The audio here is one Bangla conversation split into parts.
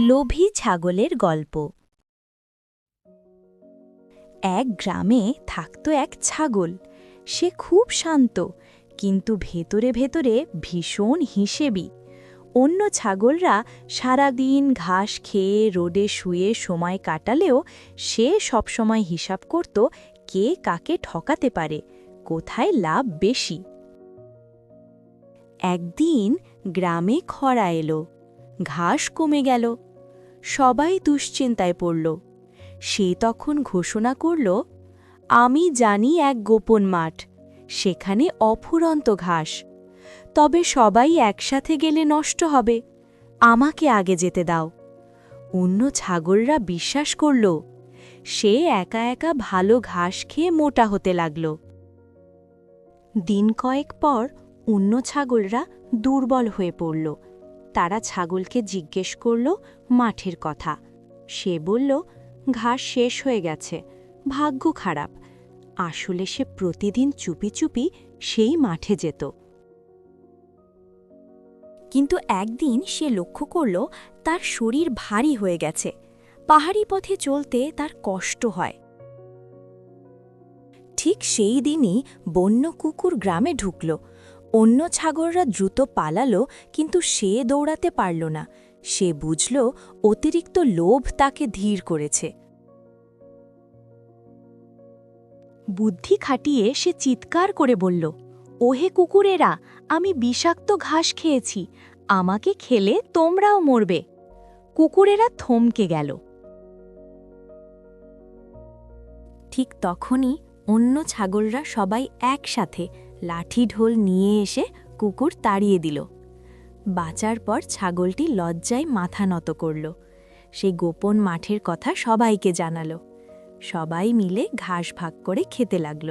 লোভী ছাগলের গল্প। এক গ্রামে থাকত এক ছাগল। সে খুব শান্ত, কিন্তু ভেতরে ভেতরে ভীষণ হিসেবি। অন্য ছাগলরা সারাদিন ঘাস খেয়ে রোদে শুয়ে সময় কাটালেও সে সবসময় হিসাব করত কে কাকে ঠকাতে পারে, কোথায় লাভ বেশি। একদিন গ্রামে খরা এলো, ঘাস কমে গেল, সবাই দুশ্চিন্তায় পড়ল। সে তখন ঘোষণা করল, আমি জানি এক গোপন মাঠ, সেখানে অফুরন্ত ঘাস। তবে সবাই একসাথে গেলে নষ্ট হবে, আমাকে আগে যেতে দাও। অন্য ছাগলরা বিশ্বাস করল। সে একা একা ভালো ঘাস খেয়ে মোটা হতে লাগল। দিন কয়েক পর অন্য ছাগলরা দুর্বল হয়ে পড়ল। তারা ছাগলকে জিজ্ঞেস করল মাঠের কথা। সে বলল, ঘাস শেষ হয়ে গেছে, ভাগ্য খারাপ। আসলে সে প্রতিদিন চুপি চুপি সেই মাঠে যেত। কিন্তু একদিন সে লক্ষ্য করল তার শরীর ভারী হয়ে গেছে, পাহাড়ি পথে চলতে তার কষ্ট হয়। ঠিক সেই দিনই বন্য কুকুর গ্রামে ঢুকল। অন্য ছাগলরা দ্রুত পালালো, কিন্তু সে দৌড়াতে পারল না। সে বুঝল অতিরিক্ত লোভ তাকে ধীর করেছে। বুদ্ধি খাটিয়ে সে চিৎকার করে বলল, ওহে কুকুরেরা, আমি বিষাক্ত ঘাস খেয়েছি, আমাকে খেলে তোমরাও মরবে। কুকুরেরা থমকে গেল। ঠিক তখনই অন্য ছাগলরা সবাই একসাথে লাঠি ঢোল নিয়ে এসে কুকুর তাড়িয়ে দিল। বাঁচার পর ছাগলটি লজ্জায় মাথা নত করল। সে গোপন মাঠের কথা সবাইকে জানালো। সবাই মিলে ঘাস ভাগ করে খেতে লাগল।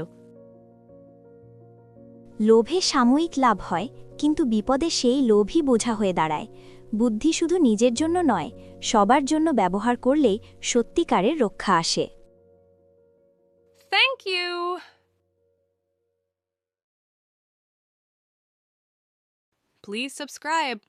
লোভে সাময়িক লাভ হয়, কিন্তু বিপদে সেই লোভই বোঝা হয়ে দাঁড়ায়। বুদ্ধি শুধু নিজের জন্য নয়, সবার জন্য ব্যবহার করলেই সত্যিকারের রক্ষা আসে। Thank you. Please subscribe.